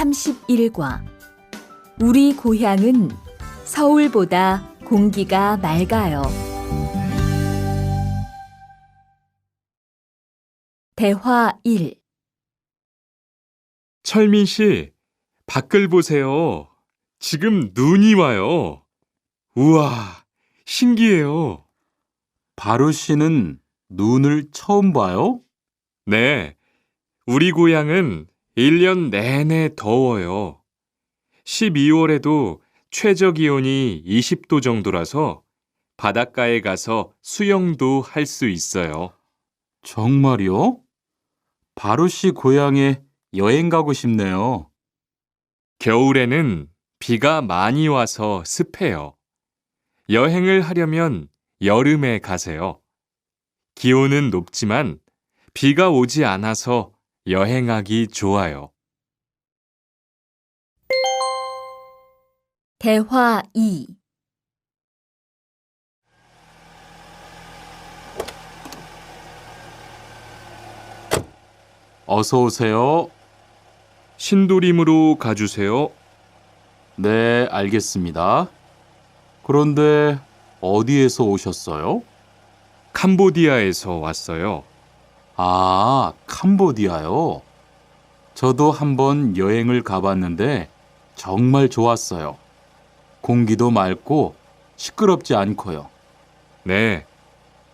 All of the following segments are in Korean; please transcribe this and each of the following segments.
31과 우리 고향은 서울보다 공기가 맑아요. 대화 1. 철민 씨, 밖을 보세요. 지금 눈이 와요. 우와, 신기해요. 바로 씨는 눈을 처음 봐요? 네, 우리 고향은 1년 내내 더워요. 12월에도 최저 기온이 20도 정도라서 바닷가에 가서 수영도 할 수 있어요. 정말요? 바로 씨 고향에 여행 가고 싶네요. 겨울에는 비가 많이 와서 습해요. 여행을 하려면 여름에 가세요. 기온은 높지만 비가 오지 않아서 여행하기 좋아요. 대화 2. 어서 오세요. 신도림으로 가주세요. 네, 알겠습니다. 그런데 어디에서 오셨어요? 캄보디아에서 왔어요. 아, 캄보디아요. 저도 한번 여행을 가봤는데 정말 좋았어요. 공기도 맑고 시끄럽지 않고요. 네,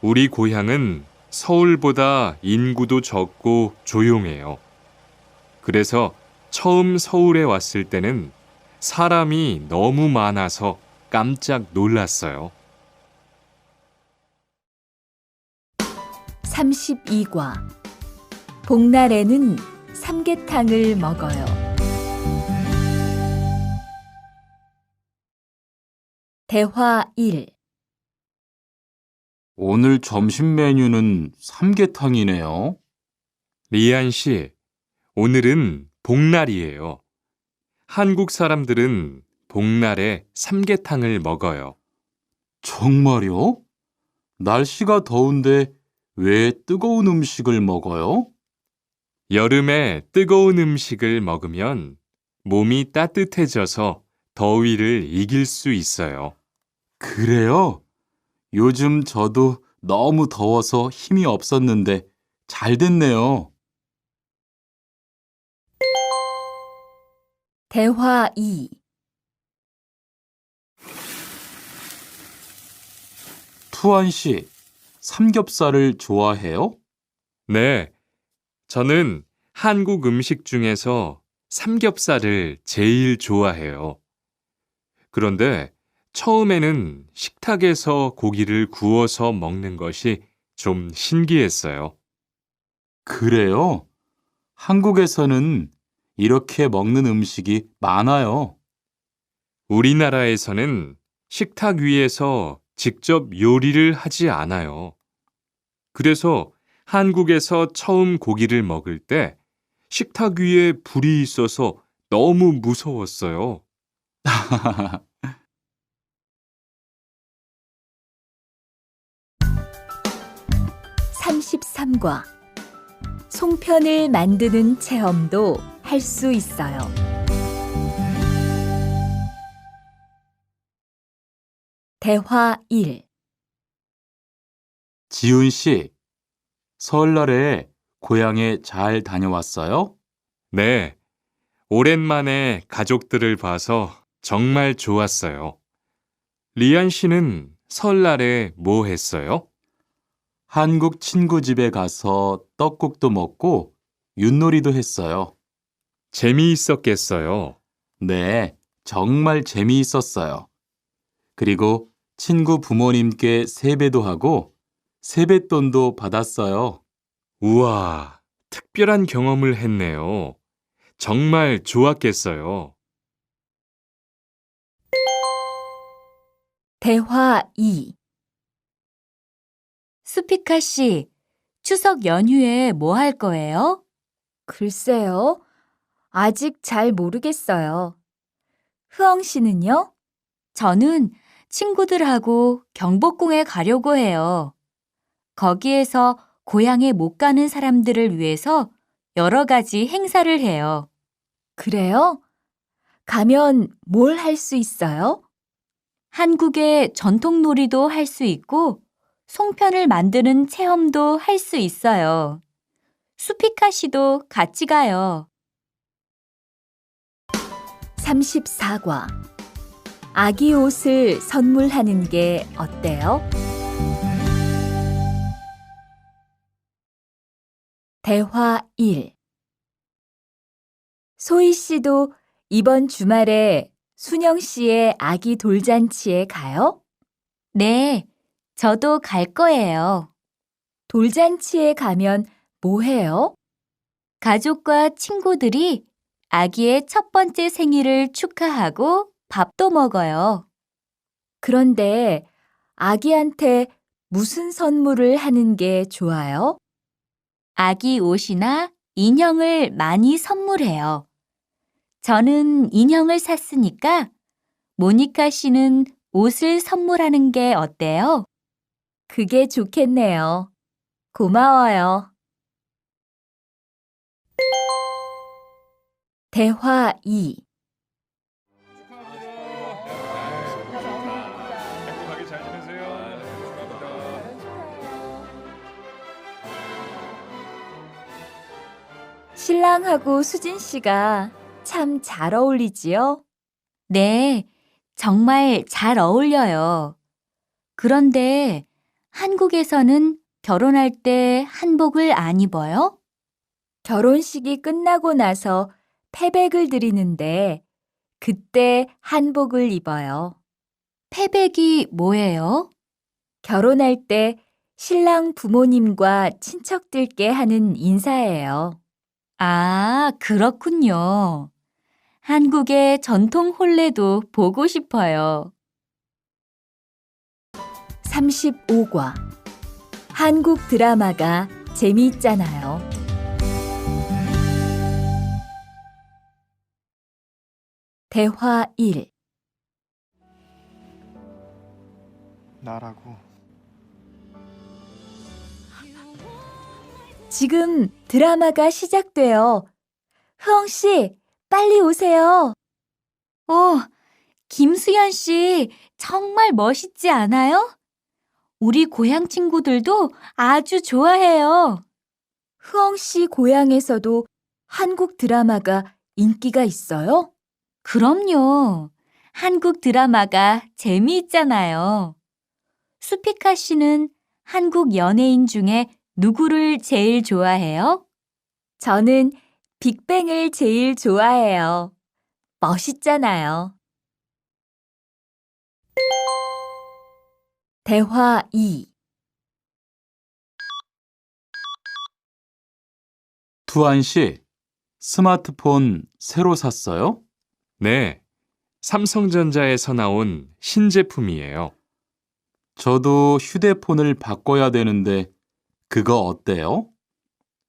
우리 고향은 서울보다 인구도 적고 조용해요. 그래서 처음 서울에 왔을 때는 사람이 너무 많아서 깜짝 놀랐어요. 32과 복날에는 삼계탕을 먹어요. 대화 1. 오늘 점심 메뉴는 삼계탕이네요. 리안 씨, 오늘은 복날이에요. 한국 사람들은 복날에 삼계탕을 먹어요. 정말요? 날씨가 더운데 왜 뜨거운 음식을 먹어요? 여름에 뜨거운 음식을 먹으면 몸이 따뜻해져서 더위를 이길 수 있어요. 그래요? 요즘 저도 너무 더워서 힘이 없었는데 잘 됐네요. 대화 2. 투안 씨, 삼겹살을 좋아해요? 네, 저는 한국 음식 중에서 삼겹살을 제일 좋아해요. 그런데 처음에는 식탁에서 고기를 구워서 먹는 것이 좀 신기했어요. 그래요? 한국에서는 이렇게 먹는 음식이 많아요. 우리나라에서는 식탁 위에서 직접 요리를 하지 않아요. 그래서 한국에서 처음 고기를 먹을 때 식탁 위에 불이 있어서 너무 무서웠어요. 33과 송편을 만드는 체험도 할 수 있어요. 대화 1. 지훈 씨, 설날에 고향에 잘 다녀왔어요? 네, 오랜만에 가족들을 봐서 정말 좋았어요. 리안 씨는 설날에 뭐 했어요? 한국 친구 집에 가서 떡국도 먹고 윷놀이도 했어요. 재미있었겠어요. 네, 정말 재미있었어요. 그리고 친구 부모님께 세배도 하고 세뱃돈도 받았어요. 우와, 특별한 경험을 했네요. 정말 좋았겠어요. 대화 2. 수피카 씨, 추석 연휴에 뭐 할 거예요? 글쎄요. 아직 잘 모르겠어요. 흐엉 씨는요? 저는 친구들하고 경복궁에 가려고 해요. 거기에서 고향에 못 가는 사람들을 위해서 여러 가지 행사를 해요. 그래요? 가면 뭘 할 수 있어요? 한국의 전통 놀이도 할 수 있고, 송편을 만드는 체험도 할 수 있어요. 수피카시도 같이 가요. 34과. 아기 옷을 선물하는 게 어때요? 대화 1. 소희 씨도 이번 주말에 순영 씨의 아기 돌잔치에 가요? 네, 저도 갈 거예요. 돌잔치에 가면 뭐 해요? 가족과 친구들이 아기의 첫 번째 생일을 축하하고 밥도 먹어요. 그런데 아기한테 무슨 선물을 하는 게 좋아요? 아기 옷이나 인형을 많이 선물해요. 저는 인형을 샀으니까 모니카 씨는 옷을 선물하는 게 어때요? 그게 좋겠네요. 고마워요. 대화 2. 행복하게 잘 지내세요. 신랑하고 수진 씨가 참 잘 어울리지요? 네, 정말 잘 어울려요. 그런데 한국에서는 결혼할 때 한복을 안 입어요? 결혼식이 끝나고 나서 패백을 드리는데 그때 한복을 입어요. 패백이 뭐예요? 결혼할 때 신랑 부모님과 친척들께 하는 인사예요. 아, 그렇군요. 한국의 전통 혼례도 보고 싶어요. 35과. 한국 드라마가 재미있잖아요. 대화 1. 나라고. 지금 드라마가 시작돼요. 흐엉 씨, 빨리 오세요. 김수현 씨, 정말 멋있지 않아요? 우리 고향 친구들도 아주 좋아해요. 흐엉 씨 고향에서도 한국 드라마가 인기가 있어요? 그럼요. 한국 드라마가 재미있잖아요. 수피카 씨는 한국 연예인 중에 누구를 제일 좋아해요? 저는 빅뱅을 제일 좋아해요. 멋있잖아요. 대화 2. 투안 씨, 스마트폰 새로 샀어요? 네, 삼성전자에서 나온 신제품이에요. 저도 휴대폰을 바꿔야 되는데 그거 어때요?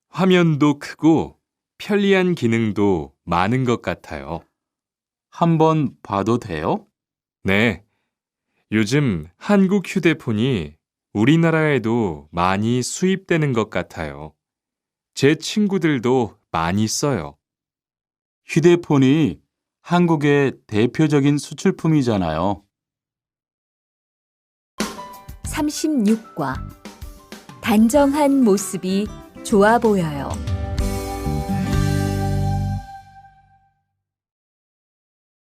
화면도 크고 편리한 기능도 많은 것 같아요. 한번 봐도 돼요? 네, 요즘 한국 휴대폰이 우리나라에도 많이 수입되는 것 같아요. 제 친구들도 많이 써요. 휴대폰이 한국의 대표적인 수출품이잖아요. 36과. 단정한 모습이 좋아 보여요.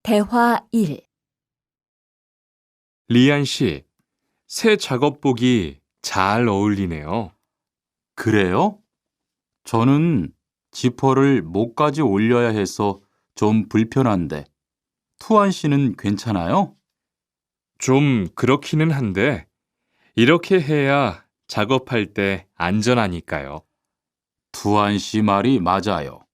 대화 1. 리안 씨, 새 작업복이 잘 어울리네요. 그래요? 저는 지퍼를 목까지 올려야 해서 좀 불편한데, 투안 씨는 괜찮아요? 좀 그렇기는 한데, 이렇게 해야 작업할 때 안전하니까요. 투안 씨 말이 맞아요.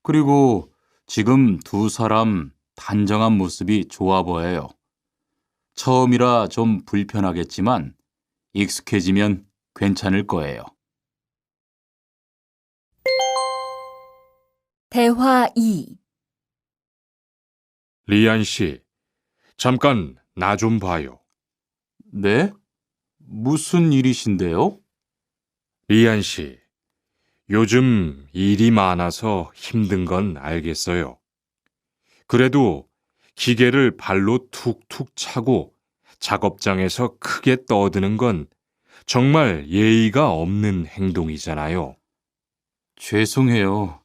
그리고 지금 두 사람 단정한 모습이 좋아 보여요. 처음이라 좀 불편하겠지만 익숙해지면 괜찮을 거예요. 대화 2. 리안 씨, 잠깐 나 좀 봐요. 네? 무슨 일이신데요? 리안 씨, 요즘 일이 많아서 힘든 건 알겠어요. 그래도 기계를 발로 툭툭 차고 작업장에서 크게 떠드는 건 정말 예의가 없는 행동이잖아요. 죄송해요.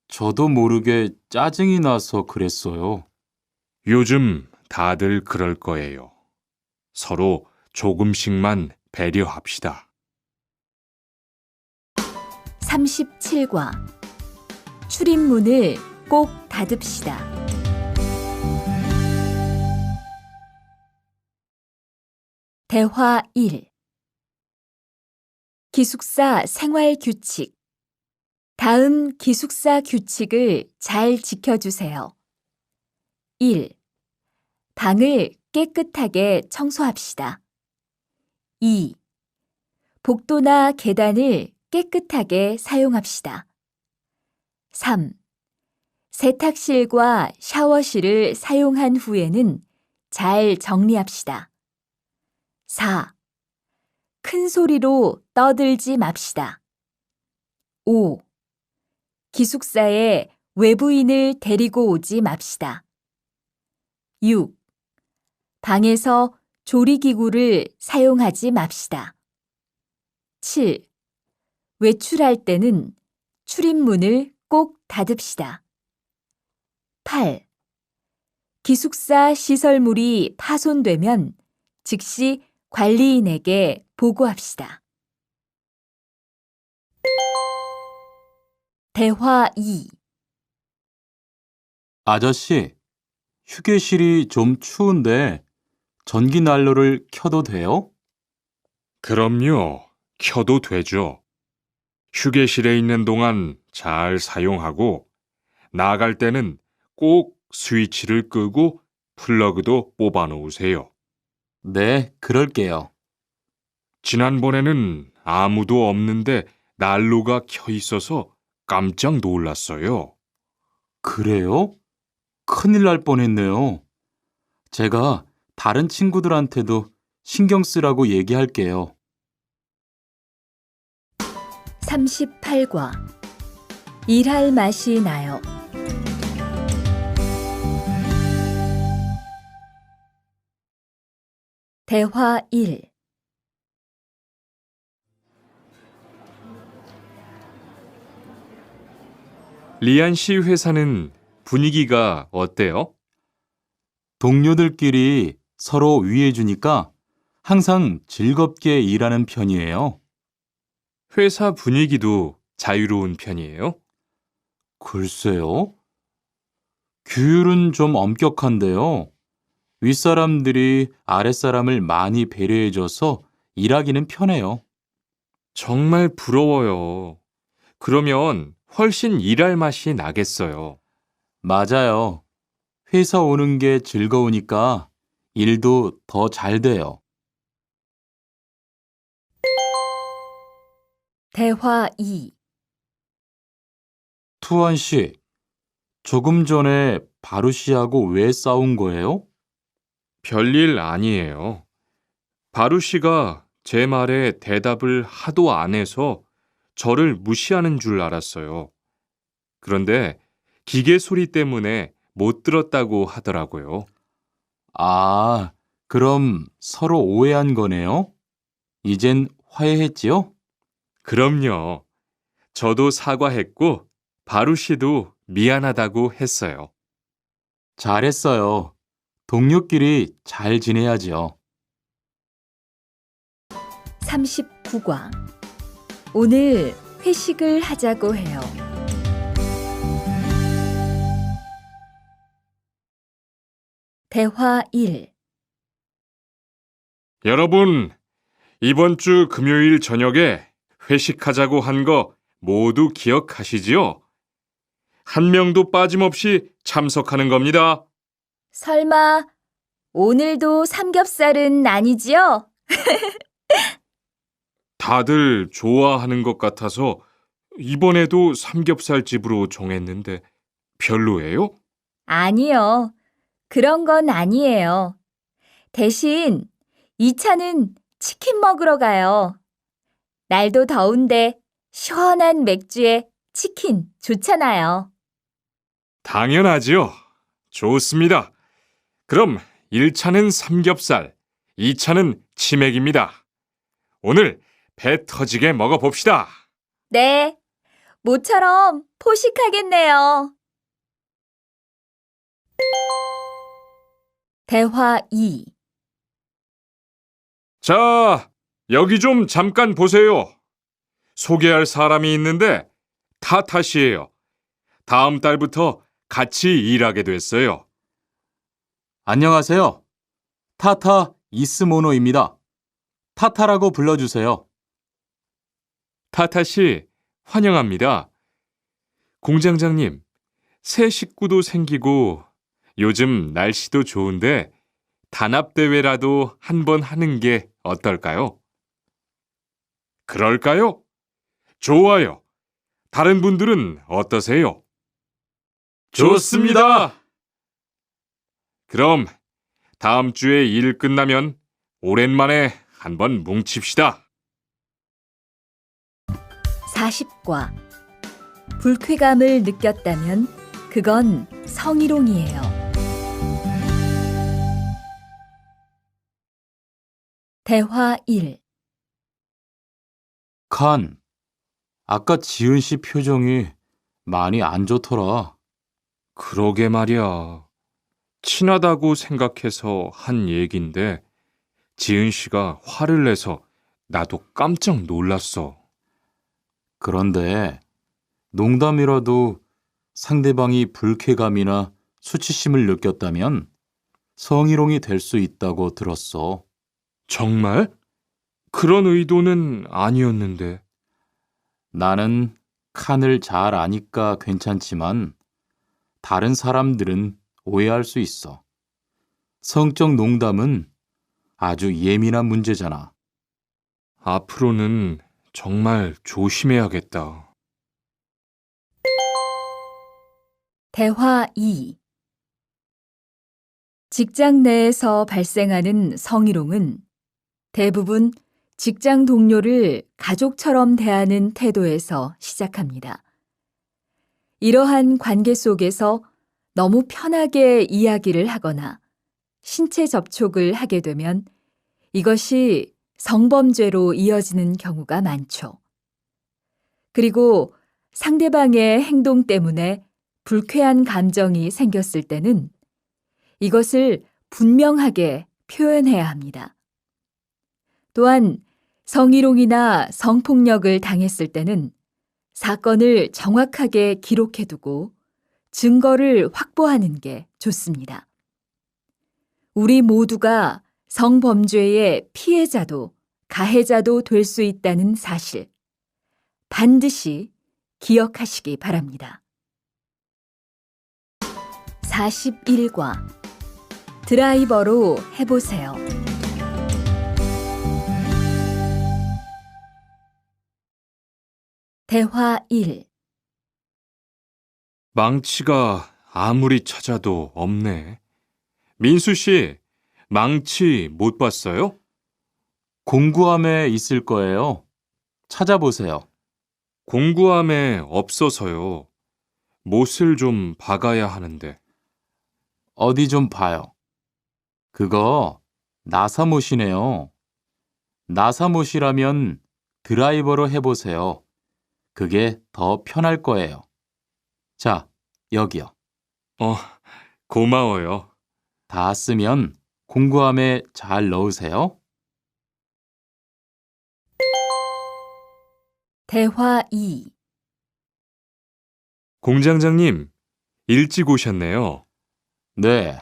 저도 모르게 짜증이 나서 그랬어요. 요즘 다들 그럴 거예요. 서로 조금씩만 배려합시다. 37과 출입문을 꼭 닫읍시다. 대화 1. 기숙사 생활 규칙. 다음 기숙사 규칙을 잘 지켜주세요. 1. 방을 깨끗하게 청소합시다. 2. 복도나 계단을 깨끗하게 사용합시다. 3. 세탁실과 샤워실을 사용한 후에는 잘 정리합시다. 4. 큰 소리로 떠들지 맙시다. 5. 기숙사에 외부인을 데리고 오지 맙시다. 6. 방에서 조리기구를 사용하지 맙시다. 7. 외출할 때는 출입문을 꼭 닫읍시다. 8. 기숙사 시설물이 파손되면 즉시 관리인에게 보고합시다. 대화 2. 아저씨, 휴게실이 좀 추운데 전기 난로를 켜도 돼요? 그럼요. 켜도 되죠. 휴게실에 있는 동안 잘 사용하고 나갈 때는 꼭 스위치를 끄고 플러그도 뽑아 놓으세요. 네, 그럴게요. 지난번에는 아무도 없는데 난로가 켜 있어서 깜짝 놀랐어요. 그래요? 큰일 날 뻔했네요. 제가 다른 친구들한테도 신경 쓰라고 얘기할게요. 38과 일할 맛이 나요. 대화 1. 리안 씨 회사는 분위기가 어때요? 동료들끼리 서로 위해주니까 항상 즐겁게 일하는 편이에요. 회사 분위기도 자유로운 편이에요? 글쎄요. 규율은 좀 엄격한데요. 윗사람들이 아랫사람을 많이 배려해줘서 일하기는 편해요. 정말 부러워요. 그러면 훨씬 일할 맛이 나겠어요. 맞아요. 회사 오는 게 즐거우니까 일도 더 잘 돼요. 대화 2. 투안 씨, 조금 전에 바루 씨하고 왜 싸운 거예요? 별일 아니에요. 바루 씨가 제 말에 대답을 하도 안 해서 저를 무시하는 줄 알았어요. 그런데 기계 소리 때문에 못 들었다고 하더라고요. 아, 그럼 서로 오해한 거네요? 이젠 화해했지요? 그럼요. 저도 사과했고 바루 씨도 미안하다고 했어요. 잘했어요. 동료끼리 잘 지내야죠. 39과 오늘 회식을 하자고 해요. 대화 1. 여러분, 이번 주 금요일 저녁에 회식하자고 한 거 모두 기억하시지요? 한 명도 빠짐없이 참석하는 겁니다. 설마 오늘도 삼겹살은 아니지요? 다들 좋아하는 것 같아서 이번에도 삼겹살 집으로 정했는데 별로예요? 아니요. 그런 건 아니에요. 대신 2차는 치킨 먹으러 가요. 날도 더운데 시원한 맥주에 치킨 좋잖아요. 당연하죠. 좋습니다. 그럼 1차는 삼겹살, 2차는 치맥입니다. 오늘 배 터지게 먹어봅시다. 네, 모처럼 포식하겠네요. 대화 2. 자, 여기 좀 잠깐 보세요. 소개할 사람이 있는데 타타 씨예요. 다음 달부터 같이 일하게 됐어요. 안녕하세요. 타타 이스모노입니다. 타타라고 불러주세요. 타타 씨, 환영합니다. 공장장님, 새 식구도 생기고 요즘 날씨도 좋은데 단합대회라도 한번 하는 게 어떨까요? 그럴까요? 좋아요. 다른 분들은 어떠세요? 좋습니다. 그럼 다음 주에 일 끝나면 오랜만에 한번 뭉칩시다. 40과. 불쾌감을 느꼈다면 그건 성희롱이에요. 대화 1. 칸, 아까 지은 씨 표정이 많이 안 좋더라. 그러게 말이야. 친하다고 생각해서 한 얘긴데 지은 씨가 화를 내서 나도 깜짝 놀랐어. 그런데 농담이라도 상대방이 불쾌감이나 수치심을 느꼈다면 성희롱이 될 수 있다고 들었어. 정말? 그런 의도는 아니었는데. 나는 칸을 잘 아니까 괜찮지만 다른 사람들은 오해할 수 있어. 성적 농담은 아주 예민한 문제잖아. 앞으로는 정말 조심해야겠다. 대화 2. 직장 내에서 발생하는 성희롱은 대부분 직장 동료를 가족처럼 대하는 태도에서 시작합니다. 이러한 관계 속에서 너무 편하게 이야기를 하거나 신체 접촉을 하게 되면 이것이 성범죄로 이어지는 경우가 많죠. 그리고 상대방의 행동 때문에 불쾌한 감정이 생겼을 때는 이것을 분명하게 표현해야 합니다. 또한 성희롱이나 성폭력을 당했을 때는 사건을 정확하게 기록해두고 증거를 확보하는 게 좋습니다. 우리 모두가 성범죄의 피해자도 가해자도 될 수 있다는 사실 반드시 기억하시기 바랍니다. 41과. 드라이버로 해보세요. 대화 1. 망치가 아무리 찾아도 없네. 민수 씨, 망치 못 봤어요? 공구함에 있을 거예요. 찾아보세요. 공구함에 없어서요. 못을 좀 박아야 하는데. 어디 좀 봐요. 그거 나사못이네요. 나사못이라면 드라이버로 해보세요. 그게 더 편할 거예요. 자, 여기요. 고마워요. 다 쓰면 공구함에 잘 넣으세요. 대화 2. 공장장님, 일찍 오셨네요. 네.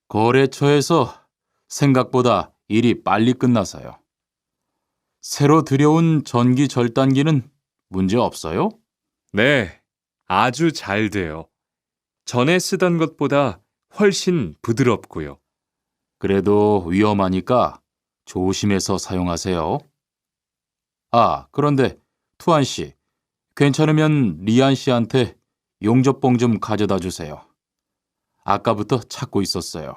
거래처에서 생각보다 일이 빨리 끝나서요. 새로 들여온 전기 절단기는 문제 없어요? 네, 아주 잘 돼요. 전에 쓰던 것보다 훨씬 부드럽고요. 그래도 위험하니까 조심해서 사용하세요. 아, 그런데 투안 씨, 괜찮으면 리안 씨한테 용접봉 좀 가져다 주세요. 아까부터 찾고 있었어요.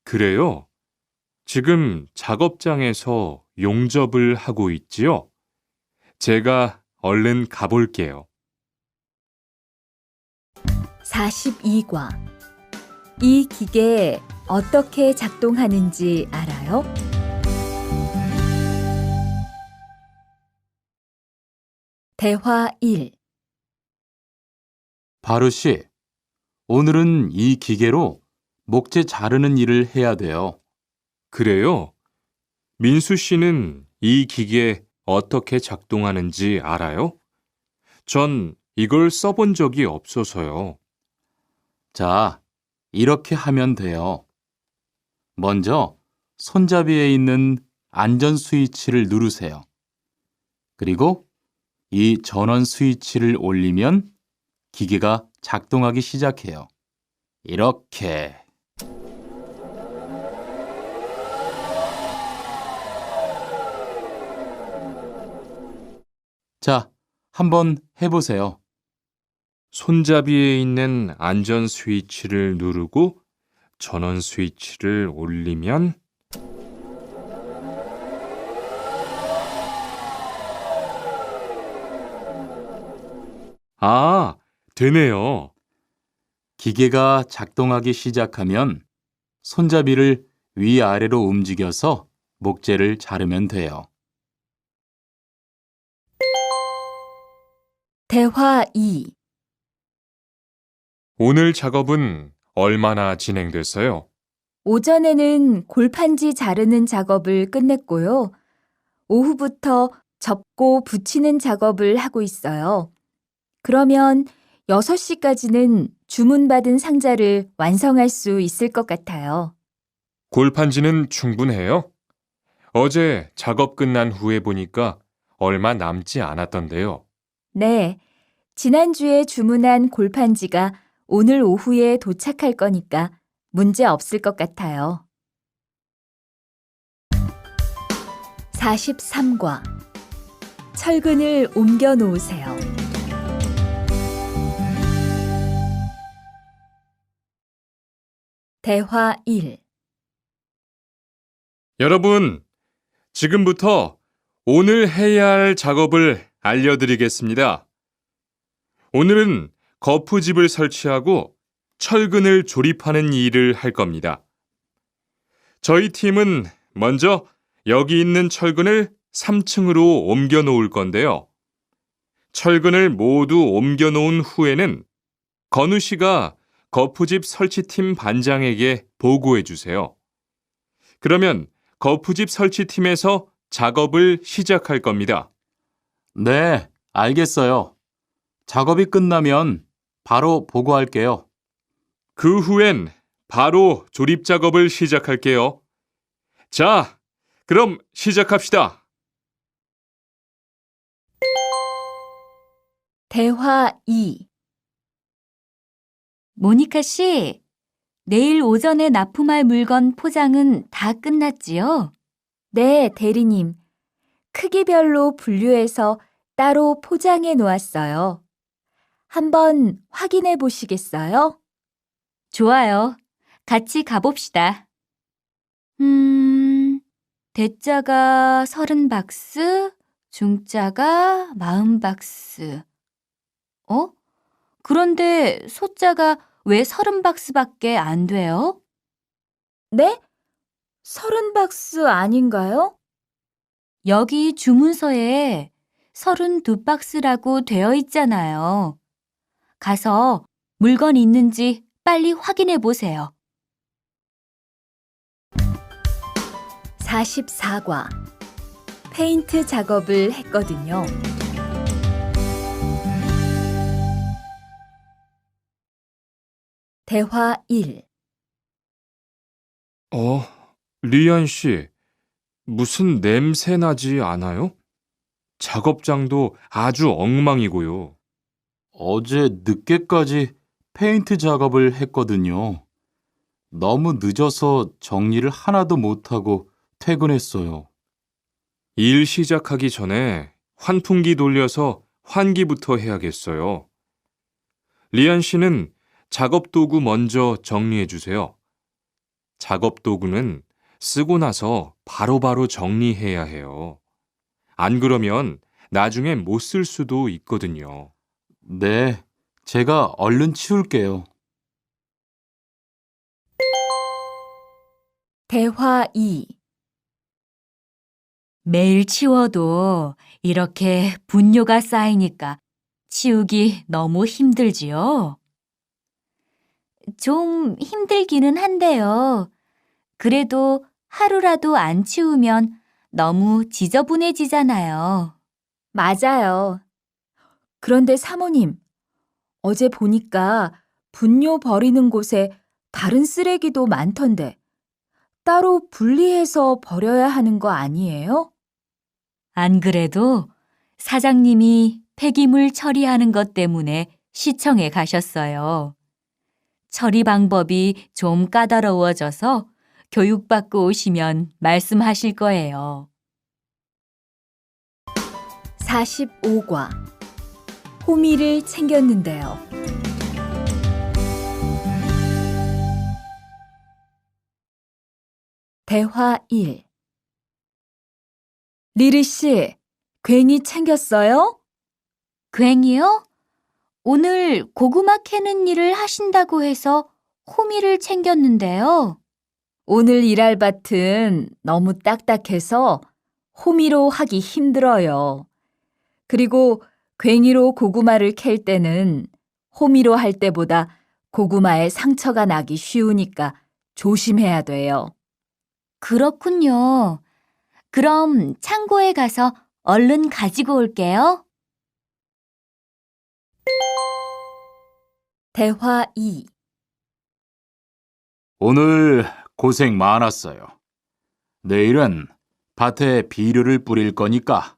그래요? 지금 작업장에서 용접을 하고 있지요? 제가 얼른 가볼게요. 42과. 이 기계 어떻게 작동하는지 알아요? 대화 1. 바로 씨, 오늘은 이 기계로 목재 자르는 일을 해야 돼요. 그래요? 민수 씨는 이 기계 어떻게 작동하는지 알아요? 전 이걸 써본 적이 없어서요. 자, 이렇게 하면 돼요. 먼저 손잡이에 있는 안전 스위치를 누르세요. 그리고 이 전원 스위치를 올리면 기계가 작동하기 시작해요. 이렇게. 자, 한번 해보세요. 손잡이에 있는 안전 스위치를 누르고 전원 스위치를 올리면 아, 되네요. 기계가 작동하기 시작하면 손잡이를 위아래로 움직여서 목재를 자르면 돼요. 대화 2. 오늘 작업은 얼마나 진행됐어요? 오전에는 골판지 자르는 작업을 끝냈고요. 오후부터 접고 붙이는 작업을 하고 있어요. 그러면 6시까지는 주문받은 상자를 완성할 수 있을 것 같아요. 골판지는 충분해요? 어제 작업 끝난 후에 보니까 얼마 남지 않았던데요. 네, 지난주에 주문한 골판지가 오늘 오후에 도착할 거니까 문제 없을 것 같아요. 43과 철근을 옮겨 놓으세요. 대화 1. 여러분, 지금부터 오늘 해야 할 작업을 알려드리겠습니다. 오늘은 거푸집을 설치하고 철근을 조립하는 일을 할 겁니다. 저희 팀은 먼저 여기 있는 철근을 3층으로 옮겨 놓을 건데요. 철근을 모두 옮겨 놓은 후에는 건우 씨가 거푸집 설치팀 반장에게 보고해 주세요. 그러면 거푸집 설치팀에서 작업을 시작할 겁니다. 네, 알겠어요. 작업이 끝나면 바로 보고할게요. 그 후엔 바로 조립 작업을 시작할게요. 자, 그럼 시작합시다. 대화 2. 모니카 씨, 내일 오전에 납품할 물건 포장은 다 끝났지요? 네, 대리님. 크기별로 분류해서 따로 포장해 놓았어요. 한번 확인해 보시겠어요? 좋아요. 같이 가봅시다. 대자가 30박스, 중자가 40박스. 그런데 소자가 왜 30박스밖에 안 돼요? 네? 30박스 아닌가요? 여기 주문서에 32박스라고 되어 있잖아요. 가서 물건 있는지 빨리 확인해 보세요. 44과 페인트 작업을 했거든요. 대화 1. 리안 씨, 무슨 냄새 나지 않아요? 작업장도 아주 엉망이고요. 어제 늦게까지 페인트 작업을 했거든요. 너무 늦어서 정리를 하나도 못하고 퇴근했어요. 일 시작하기 전에 환풍기 돌려서 환기부터 해야겠어요. 리안 씨는 작업 도구 먼저 정리해 주세요. 작업 도구는 쓰고 나서 바로바로 정리해야 해요. 안 그러면 나중에 못 쓸 수도 있거든요. 네, 제가 얼른 치울게요. 대화 2. 매일 치워도 이렇게 분뇨가 쌓이니까 치우기 너무 힘들지요? 좀 힘들기는 한데요. 그래도 하루라도 안 치우면 너무 지저분해지잖아요. 맞아요. 그런데 사모님, 어제 보니까 분뇨 버리는 곳에 다른 쓰레기도 많던데 따로 분리해서 버려야 하는 거 아니에요? 안 그래도 사장님이 폐기물 처리하는 것 때문에 시청에 가셨어요. 처리 방법이 좀 까다로워져서 교육받고 오시면 말씀하실 거예요. 45과 호미를 챙겼는데요. 대화 1. 리리 씨, 괭이 챙겼어요? 괭이요? 오늘 고구마 캐는 일을 하신다고 해서 호미를 챙겼는데요. 오늘 일할 밭은 너무 딱딱해서 호미로 하기 힘들어요. 그리고 괭이로 고구마를 캘 때는 호미로 할 때보다 고구마에 상처가 나기 쉬우니까 조심해야 돼요. 그렇군요. 그럼 창고에 가서 얼른 가지고 올게요. 대화 2. 오늘 고생 많았어요. 내일은 밭에 비료를 뿌릴 거니까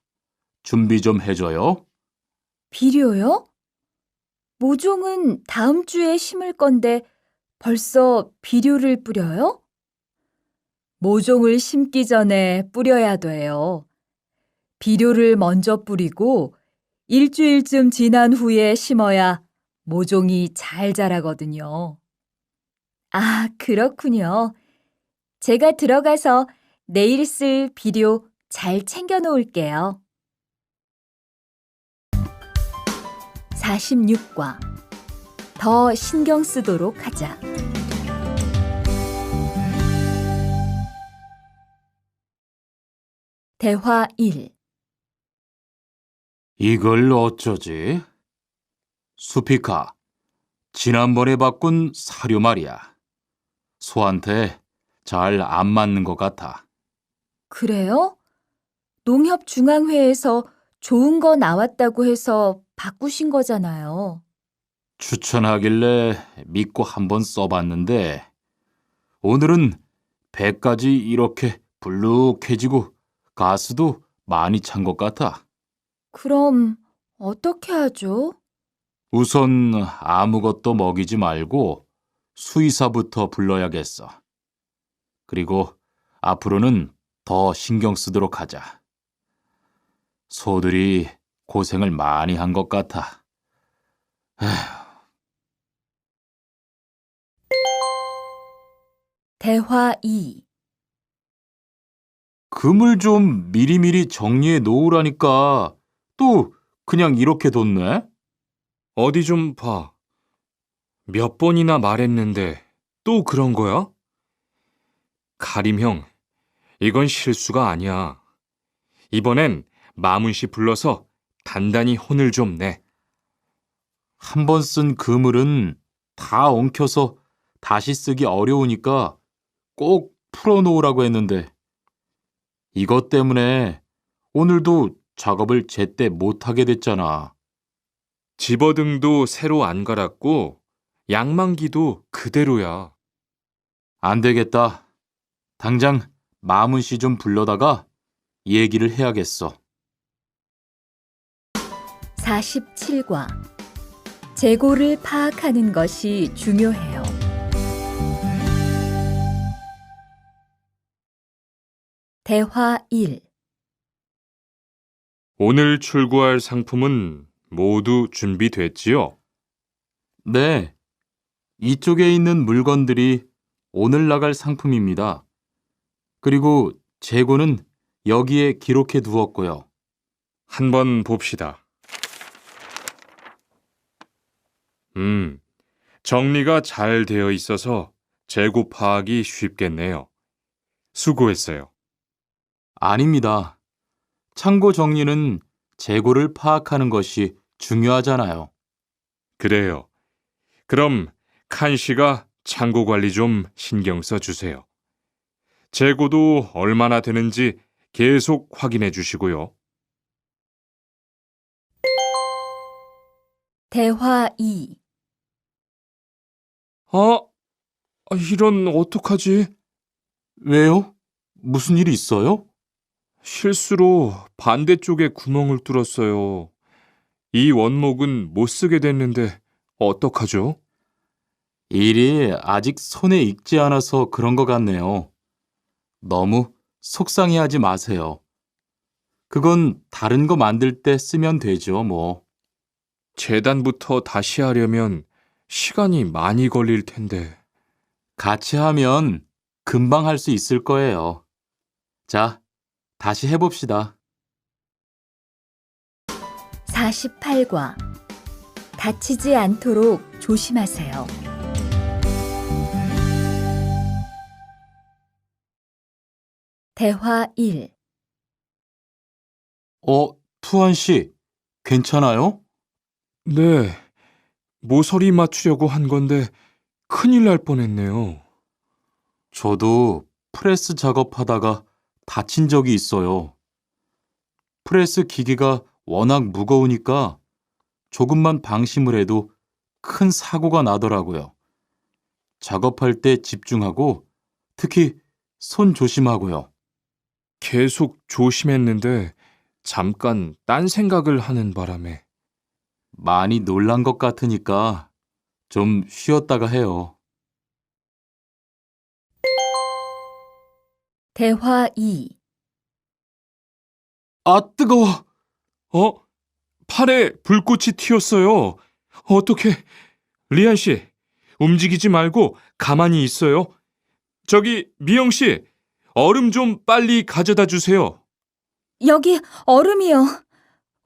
준비 좀 해줘요. 비료요? 모종은 다음 주에 심을 건데 벌써 비료를 뿌려요? 모종을 심기 전에 뿌려야 돼요. 비료를 먼저 뿌리고 일주일쯤 지난 후에 심어야 모종이 잘 자라거든요. 아, 그렇군요. 제가 들어가서 내일 쓸 비료 잘 챙겨 놓을게요. 46과 더 신경 쓰도록 하자. 대화 1. 이걸 어쩌지? 수피카, 지난번에 바꾼 사료 말이야. 소한테 잘 안 맞는 것 같아. 그래요? 농협중앙회에서 좋은 거 나왔다고 해서 바꾸신 거잖아요. 추천하길래 믿고 한번 써봤는데 오늘은 배까지 이렇게 불룩해지고 가스도 많이 찬 것 같아. 그럼 어떻게 하죠? 우선 아무것도 먹이지 말고 수의사부터 불러야겠어. 그리고 앞으로는 더 신경 쓰도록 하자. 소들이 고생을 많이 한 것 같아. 대화 2. 금을 좀 미리미리 정리해 놓으라니까 또 그냥 이렇게 뒀네? 어디 좀 봐. 몇 번이나 말했는데 또 그런 거야? 가림 형, 이건 실수가 아니야. 이번엔 마문 씨 불러서 단단히 혼을 좀 내. 한 번 쓴 그물은 다 엉켜서 다시 쓰기 어려우니까 꼭 풀어놓으라고 했는데 이것 때문에 오늘도 작업을 제때 못하게 됐잖아. 집어등도 새로 안 갈았고 양만기도 그대로야. 안 되겠다. 당장 마문 씨 좀 불러다가 얘기를 해야겠어. 47과 재고를 파악하는 것이 중요해요. 대화 1. 오늘 출고할 상품은 모두 준비됐지요? 네, 이쪽에 있는 물건들이 오늘 나갈 상품입니다. 그리고 재고는 여기에 기록해 두었고요. 한번 봅시다. 정리가 잘 되어 있어서 재고 파악이 쉽겠네요. 수고했어요. 아닙니다. 창고 정리는 재고를 파악하는 것이 중요하잖아요. 그래요. 그럼 칸 씨가 창고 관리 좀 신경 써 주세요. 재고도 얼마나 되는지 계속 확인해 주시고요. 대화 2. 이런 어떡하지? 왜요? 무슨 일이 있어요? 실수로 반대쪽에 구멍을 뚫었어요. 이 원목은 못 쓰게 됐는데 어떡하죠? 일이 아직 손에 익지 않아서 그런 것 같네요. 너무 속상해하지 마세요. 그건 다른 거 만들 때 쓰면 되죠, 뭐. 재단부터 다시 하려면 시간이 많이 걸릴 텐데. 같이 하면 금방 할 수 있을 거예요. 자, 다시 해봅시다. 48과. 다치지 않도록 조심하세요. 대화 1. 투한 씨, 괜찮아요? 네, 모서리 맞추려고 한 건데 큰일 날 뻔했네요. 저도 프레스 작업하다가 다친 적이 있어요. 프레스 기계가 워낙 무거우니까 조금만 방심을 해도 큰 사고가 나더라고요. 작업할 때 집중하고 특히 손 조심하고요. 계속 조심했는데 잠깐 딴 생각을 하는 바람에. 많이 놀란 것 같으니까 좀 쉬었다가 해요. 대화 2. 아, 뜨거워! 팔에 불꽃이 튀었어요. 어떻게? 리안 씨, 움직이지 말고 가만히 있어요. 저기 미영 씨, 얼음 좀 빨리 가져다 주세요. 여기 얼음이요.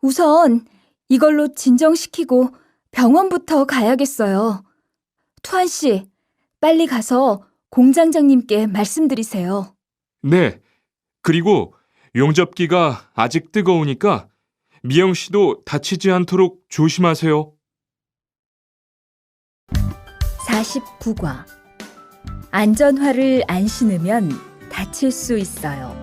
우선 이걸로 진정시키고 병원부터 가야겠어요. 투한 씨, 빨리 가서 공장장님께 말씀드리세요. 네. 그리고 용접기가 아직 뜨거우니까 미영 씨도 다치지 않도록 조심하세요. 49과. 안전화를 안 신으면 다칠 수 있어요.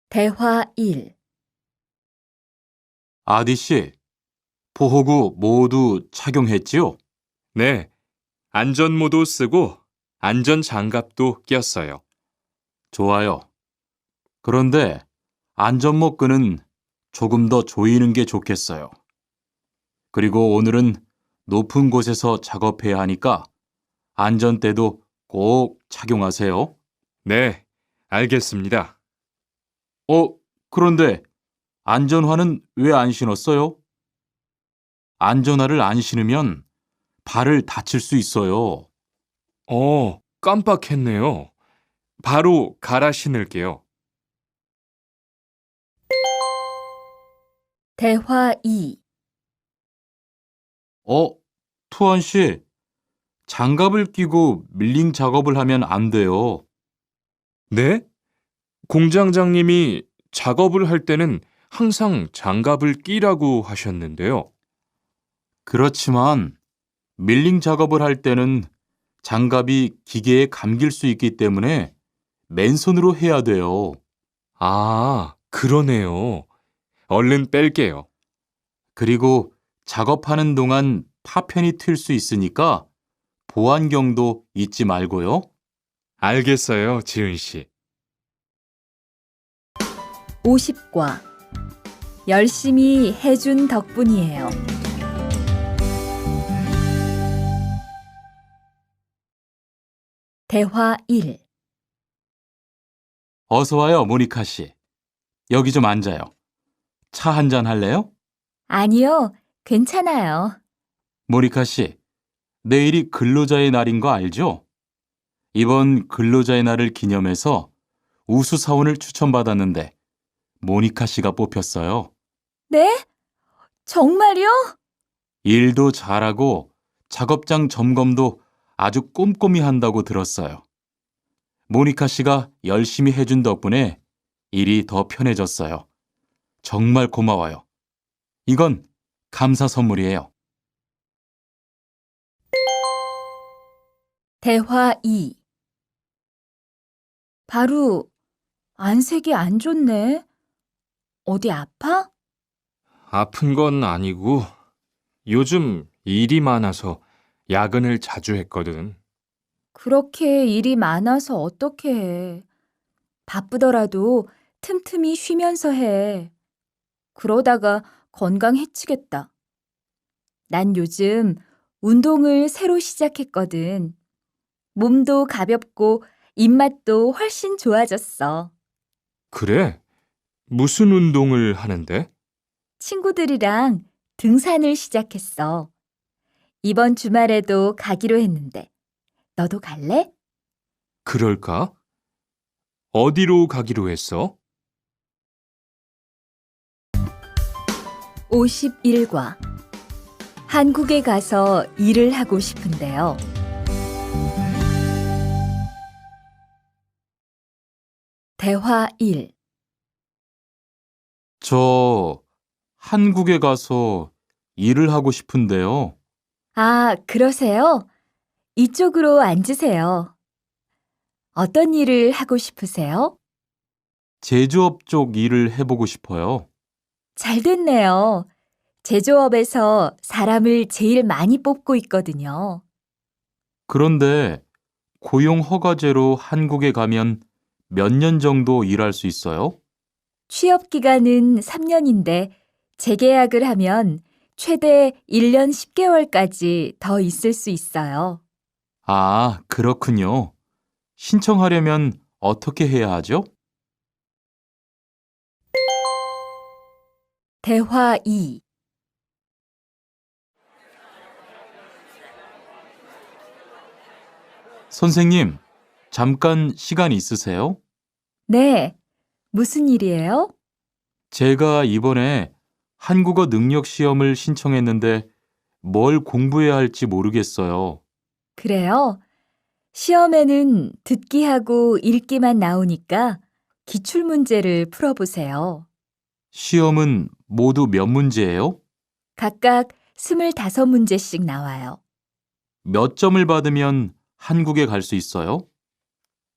대화 1. 아디 씨, 보호구 모두 착용했지요? 네. 안전모도 쓰고 안전장갑도 꼈어요. 좋아요. 그런데 안전모 끈은 조금 더 조이는 게 좋겠어요. 그리고 오늘은 높은 곳에서 작업해야 하니까 안전대도 꼭 착용하세요. 네, 알겠습니다. 그런데 안전화는 왜 안 신었어요? 안전화를 안 신으면 발을 다칠 수 있어요. 깜빡했네요. 바로 갈아 신을게요. 대화 2. 투한 씨, 장갑을 끼고 밀링 작업을 하면 안 돼요. 네? 공장장님이 작업을 할 때는 항상 장갑을 끼라고 하셨는데요. 그렇지만 밀링 작업을 할 때는 장갑이 기계에 감길 수 있기 때문에 맨손으로 해야 돼요. 그러네요. 얼른 뺄게요. 그리고 작업하는 동안 파편이 튈 수 있으니까 보안경도 잊지 말고요. 알겠어요, 지은 씨. 50과. 열심히 해준 덕분이에요. 대화 1. 어서 와요, 모니카 씨. 여기 좀 앉아요. 차 한잔 할래요? 아니요, 괜찮아요. 모니카 씨, 내일이 근로자의 날인 거 알죠? 이번 근로자의 날을 기념해서 우수 사원을 추천받았는데 모니카 씨가 뽑혔어요. 네? 정말요? 일도 잘하고 작업장 점검도 아주 꼼꼼히 한다고 들었어요. 모니카 씨가 열심히 해준 덕분에 일이 더 편해졌어요. 정말 고마워요. 이건 감사 선물이에요. 대화 2. 바로 안색이 안 좋네. 어디 아파? 아픈 건 아니고 요즘 일이 많아서 야근을 자주 했거든. 그렇게 일이 많아서 어떻게 해. 바쁘더라도 틈틈이 쉬면서 해. 그러다가 건강 해치겠다. 난 요즘 운동을 새로 시작했거든. 몸도 가볍고 입맛도 훨씬 좋아졌어. 그래? 무슨 운동을 하는데? 친구들이랑 등산을 시작했어. 이번 주말에도 가기로 했는데, 너도 갈래? 그럴까? 어디로 가기로 했어? 51과 한국에 가서 일을 하고 싶은데요. 대화 1. 저 한국에 가서 일을 하고 싶은데요. 아, 그러세요? 이쪽으로 앉으세요. 어떤 일을 하고 싶으세요? 제조업 쪽 일을 해보고 싶어요. 잘 됐네요. 제조업에서 사람을 제일 많이 뽑고 있거든요. 그런데 고용 허가제로 한국에 가면 몇 년 정도 일할 수 있어요? 취업 기간은 3년인데 재계약을 하면 최대 1년 10개월까지 더 있을 수 있어요. 아, 그렇군요. 신청하려면 어떻게 해야 하죠? 대화 2. 선생님, 잠깐 시간 있으세요? 네, 무슨 일이에요? 제가 이번에 한국어 능력 시험을 신청했는데 뭘 공부해야 할지 모르겠어요. 그래요? 시험에는 듣기하고 읽기만 나오니까 기출문제를 풀어보세요. 시험은 모두 몇 문제예요? 각각 25문제씩 나와요. 몇 점을 받으면 한국에 갈 수 있어요?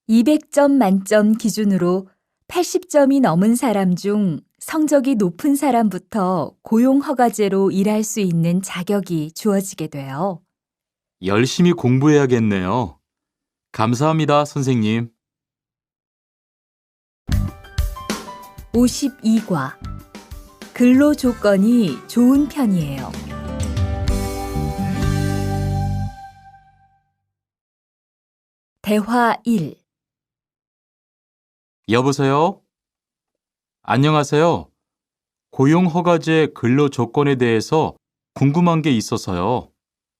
200점 만점 기준으로 80점이 넘은 사람 중 성적이 높은 사람부터 고용허가제로 일할 수 있는 자격이 주어지게 돼요. 열심히 공부해야겠네요. 감사합니다, 선생님. 52과 근로 조건이 좋은 편이에요. 대화 1. 여보세요? 안녕하세요. 고용허가제 근로 조건에 대해서 궁금한 게 있어서요.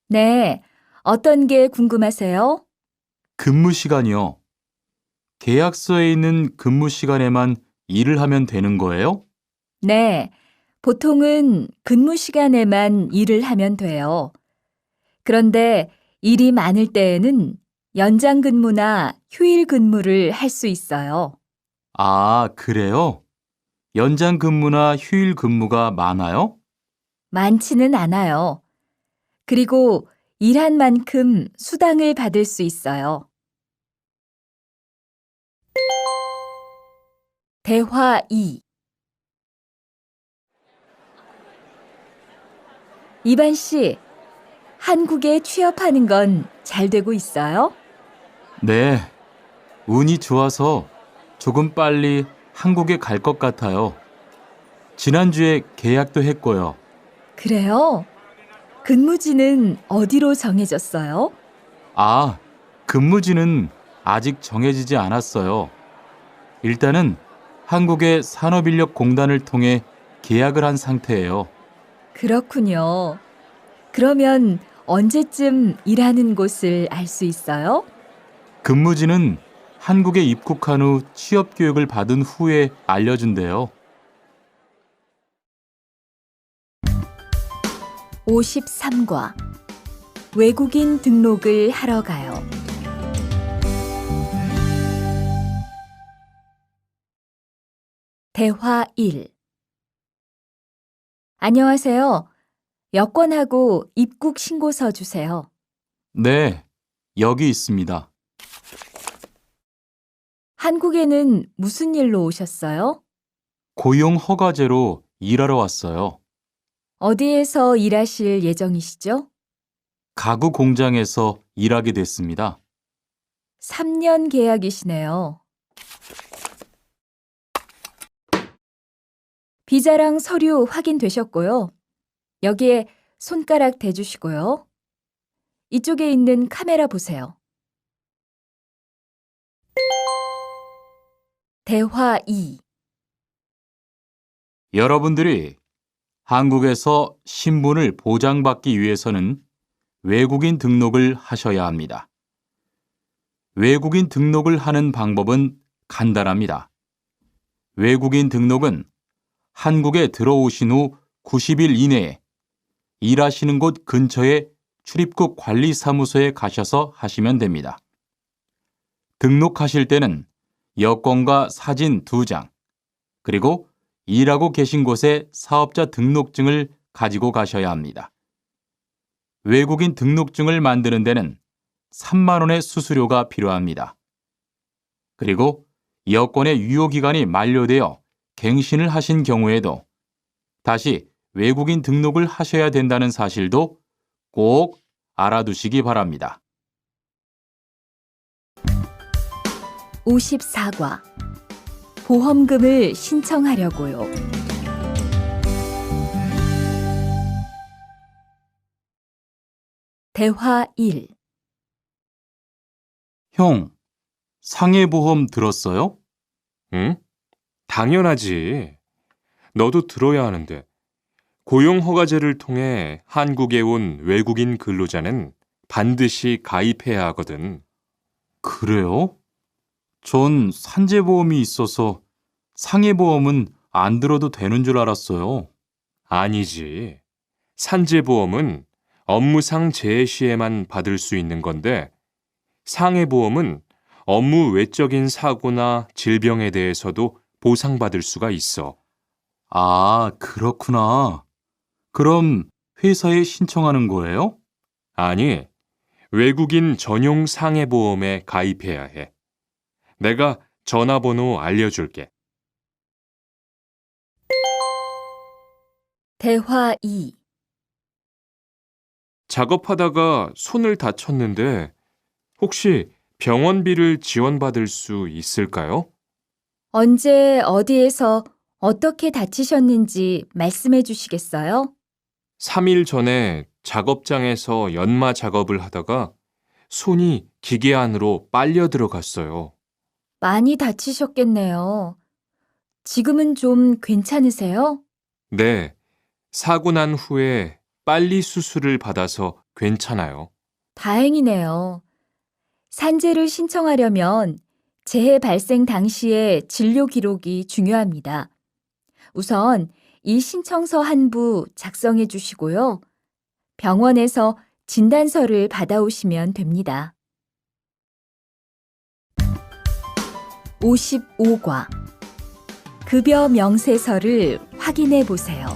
네, 어떤 게 궁금하세요? 근무 시간이요. 계약서에 있는 근무 시간에만 일을 하면 되는 거예요? 네, 보통은 근무 시간에만 일을 하면 돼요. 그런데 일이 많을 때에는 연장 근무나 휴일 근무를 할 수 있어요. 아, 그래요? 연장 근무나 휴일 근무가 많아요? 많지는 않아요. 그리고 일한 만큼 수당을 받을 수 있어요. 대화 2. 이반 씨, 한국에 취업하는 건 잘 되고 있어요? 네, 운이 좋아서 조금 빨리 한국에 갈 것 같아요. 지난주에 계약도 했고요. 그래요? 근무지는 어디로 정해졌어요? 아, 근무지는 아직 정해지지 않았어요. 일단은 한국의 산업인력공단을 통해 계약을 한 상태예요. 그렇군요. 그러면 언제쯤 일하는 곳을 알 수 있어요? 근무지는 한국에 입국한 후 취업 교육을 받은 후에 알려준대요. 53과 외국인 등록을 하러 가요. 대화 1. 안녕하세요. 여권하고 입국 신고서 주세요. 네, 여기 있습니다. 한국에는 무슨 일로 오셨어요? 고용 허가제로 일하러 왔어요. 어디에서 일하실 예정이시죠? 가구 공장에서 일하게 됐습니다. 3년 계약이시네요. 비자랑 서류 확인되셨고요. 여기에 손가락 대주시고요. 이쪽에 있는 카메라 보세요. 대화 2. 여러분들이 한국에서 신분을 보장받기 위해서는 외국인 등록을 하셔야 합니다. 외국인 등록을 하는 방법은 간단합니다. 외국인 등록은 한국에 들어오신 후 90일 이내에 일하시는 곳 근처의 출입국 관리사무소에 가셔서 하시면 됩니다. 등록하실 때는 여권과 사진 2장, 그리고 일하고 계신 곳의 사업자 등록증을 가지고 가셔야 합니다. 외국인 등록증을 만드는 데는 3만 원의 수수료가 필요합니다. 그리고 여권의 유효기간이 만료되어 갱신을 하신 경우에도 다시 외국인 등록을 하셔야 된다는 사실도 꼭 알아두시기 바랍니다. 54과 보험금을 신청하려고요. 대화 1. 형, 상해보험 들었어요? 응? 당연하지. 너도 들어야 하는데. 고용허가제를 통해 한국에 온 외국인 근로자는 반드시 가입해야 하거든. 그래요? 전 산재보험이 있어서 상해보험은 안 들어도 되는 줄 알았어요. 아니지. 산재보험은 업무상 재해 시에만 받을 수 있는 건데, 상해보험은 업무 외적인 사고나 질병에 대해서도 보상받을 수가 있어. 아, 그렇구나. 그럼 회사에 신청하는 거예요? 아니, 외국인 전용 상해보험에 가입해야 해. 내가 전화번호 알려줄게. 대화 2. 작업하다가 손을 다쳤는데 혹시 병원비를 지원받을 수 있을까요? 언제 어디에서 어떻게 다치셨는지 말씀해 주시겠어요? 3일 전에 작업장에서 연마 작업을 하다가 손이 기계 안으로 빨려 들어갔어요. 많이 다치셨겠네요. 지금은 좀 괜찮으세요? 네, 사고 난 후에 빨리 수술을 받아서 괜찮아요. 다행이네요. 산재를 신청하려면 재해 발생 당시의 진료 기록이 중요합니다. 우선 이 신청서 한 부 작성해 주시고요. 병원에서 진단서를 받아오시면 됩니다. 55과 급여 명세서를 확인해 보세요.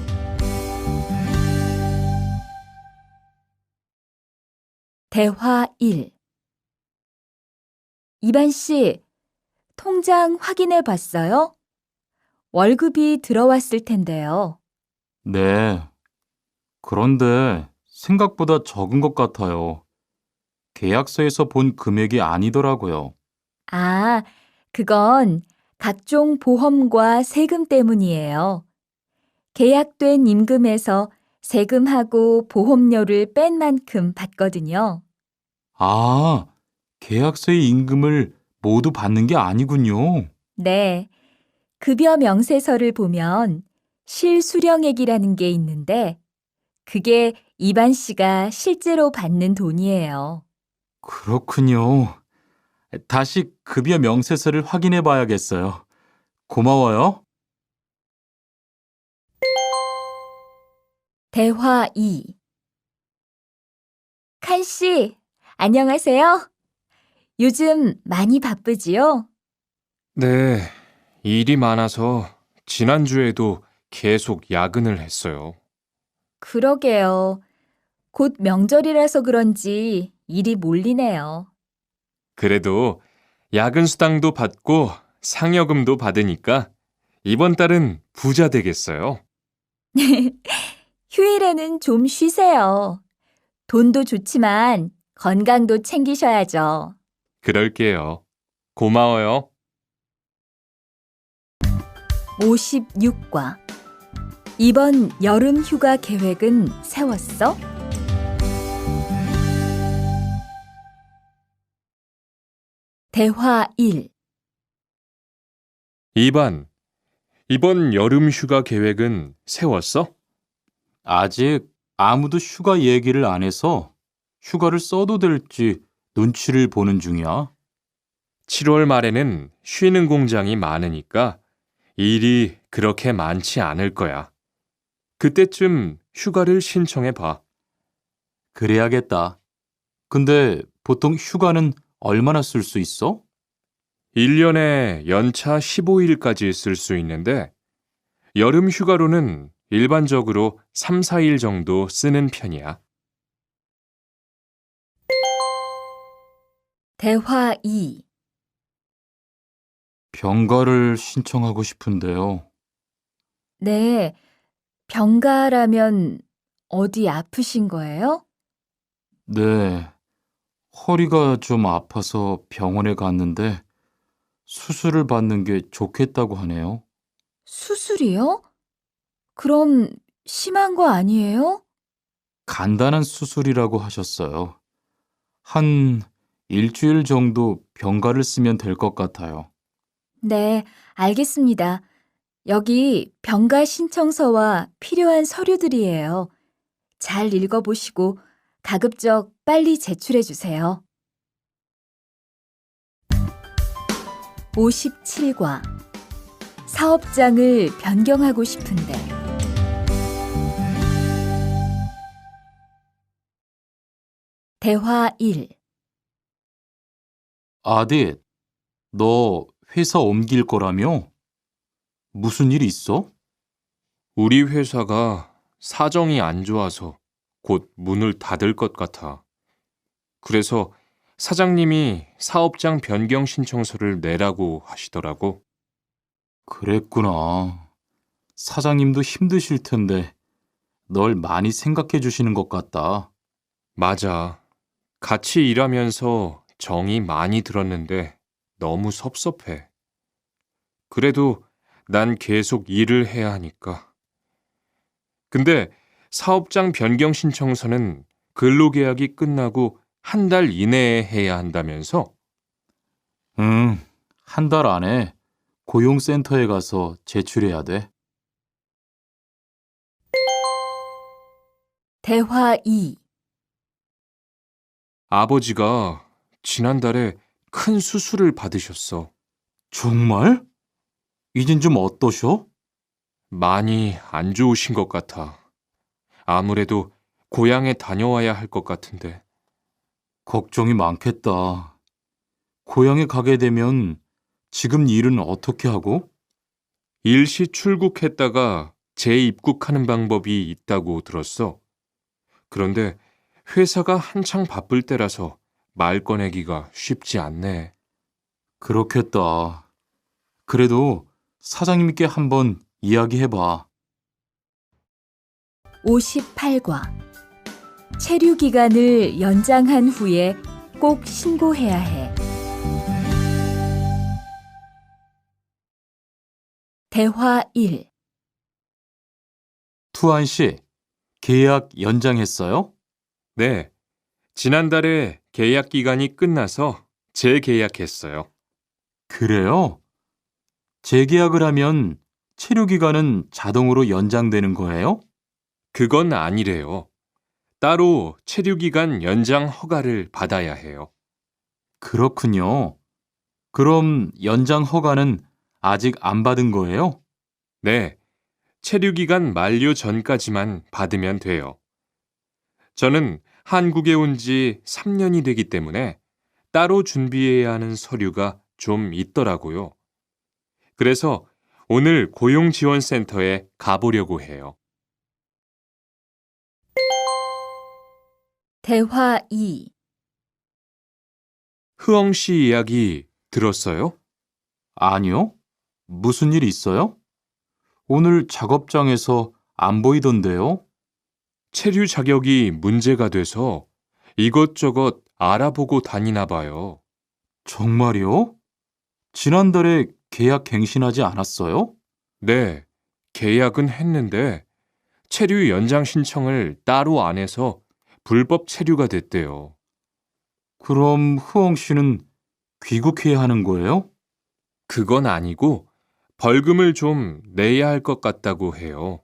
대화 1. 이반 씨, 통장 확인해 봤어요? 월급이 들어왔을 텐데요. 네. 그런데 생각보다 적은 것 같아요. 계약서에서 본 금액이 아니더라고요. 아, 그건 각종 보험과 세금 때문이에요. 계약된 임금에서 세금하고 보험료를 뺀 만큼 받거든요. 아, 계약서의 임금을 모두 받는 게 아니군요. 네, 급여 명세서를 보면 실수령액이라는 게 있는데 그게 이반 씨가 실제로 받는 돈이에요. 그렇군요. 다시 급여 명세서를 확인해 봐야겠어요. 고마워요. 대화 2. 칸 씨, 안녕하세요. 요즘 많이 바쁘지요? 네, 일이 많아서 지난주에도 계속 야근을 했어요. 그러게요. 곧 명절이라서 그런지 일이 몰리네요. 그래도 야근 수당도 받고 상여금도 받으니까 이번 달은 부자 되겠어요. 휴일에는 좀 쉬세요. 돈도 좋지만 건강도 챙기셔야죠. 그럴게요. 고마워요. 56과. 이번 여름 휴가 계획은 세웠어? 대화 1. 2번. 이번 여름 휴가 계획은 세웠어? 아직 아무도 휴가 얘기를 안 해서 휴가를 써도 될지 눈치를 보는 중이야. 7월 말에는 쉬는 공장이 많으니까 일이 그렇게 많지 않을 거야. 그때쯤 휴가를 신청해 봐. 그래야겠다. 근데 보통 휴가는 얼마나 쓸 수 있어? 1년에 연차 15일까지 쓸 수 있는데 여름 휴가로는 일반적으로 3, 4일 정도 쓰는 편이야. 대화 2. 병가를 신청하고 싶은데요. 네, 병가라면 어디 아프신 거예요? 네, 허리가 좀 아파서 병원에 갔는데 수술을 받는 게 좋겠다고 하네요. 수술이요? 그럼 심한 거 아니에요? 간단한 수술이라고 하셨어요. 한 일주일 정도 병가를 쓰면 될 것 같아요. 네, 알겠습니다. 여기 병가 신청서와 필요한 서류들이에요. 잘 읽어보시고 가급적 빨리 제출해 주세요. 57과. 사업장을 변경하고 싶은데. 대화 1. 아딧, 너 회사 옮길 거라며? 무슨 일 있어? 우리 회사가 사정이 안 좋아서 곧 문을 닫을 것 같아. 그래서 사장님이 사업장 변경 신청서를 내라고 하시더라고. 그랬구나. 사장님도 힘드실 텐데 널 많이 생각해 주시는 것 같다. 맞아. 같이 일하면서 정이 많이 들었는데 너무 섭섭해. 그래도 난 계속 일을 해야 하니까. 근데 사업장 변경 신청서는 근로계약이 끝나고 한 달 이내에 해야 한다면서? 응, 한 달 안에 고용센터에 가서 제출해야 돼. 대화 2. 아버지가 지난달에 큰 수술을 받으셨어. 정말? 이젠 좀 어떠셔? 많이 안 좋으신 것 같아. 아무래도 고향에 다녀와야 할 것 같은데. 걱정이 많겠다. 고향에 가게 되면 지금 일은 어떻게 하고? 일시 출국했다가 재입국하는 방법이 있다고 들었어. 그런데 회사가 한창 바쁠 때라서 말 꺼내기가 쉽지 않네. 그렇겠다. 그래도 사장님께 한번 이야기해봐. 58과. 체류 기간을 연장한 후에 꼭 신고해야 해. 대화 1. 투안 씨, 계약 연장했어요? 네, 지난달에 계약 기간이 끝나서 재계약했어요. 그래요? 재계약을 하면 체류 기간은 자동으로 연장되는 거예요? 그건 아니래요. 따로 체류기간 연장 허가를 받아야 해요. 그렇군요. 그럼 연장 허가는 아직 안 받은 거예요? 네, 체류기간 만료 전까지만 받으면 돼요. 저는 한국에 온 지 3년이 되기 때문에 따로 준비해야 하는 서류가 좀 있더라고요. 그래서 오늘 고용지원센터에 가보려고 해요. 대화 2. 흐엉 씨 이야기 들었어요? 아니요. 무슨 일 있어요? 오늘 작업장에서 안 보이던데요? 체류 자격이 문제가 돼서 이것저것 알아보고 다니나 봐요. 정말요? 지난달에 계약 갱신하지 않았어요? 네, 계약은 했는데 체류 연장 신청을 따로 안 해서 불법 체류가 됐대요. 그럼 흐엉 씨는 귀국해야 하는 거예요? 그건 아니고 벌금을 좀 내야 할 것 같다고 해요.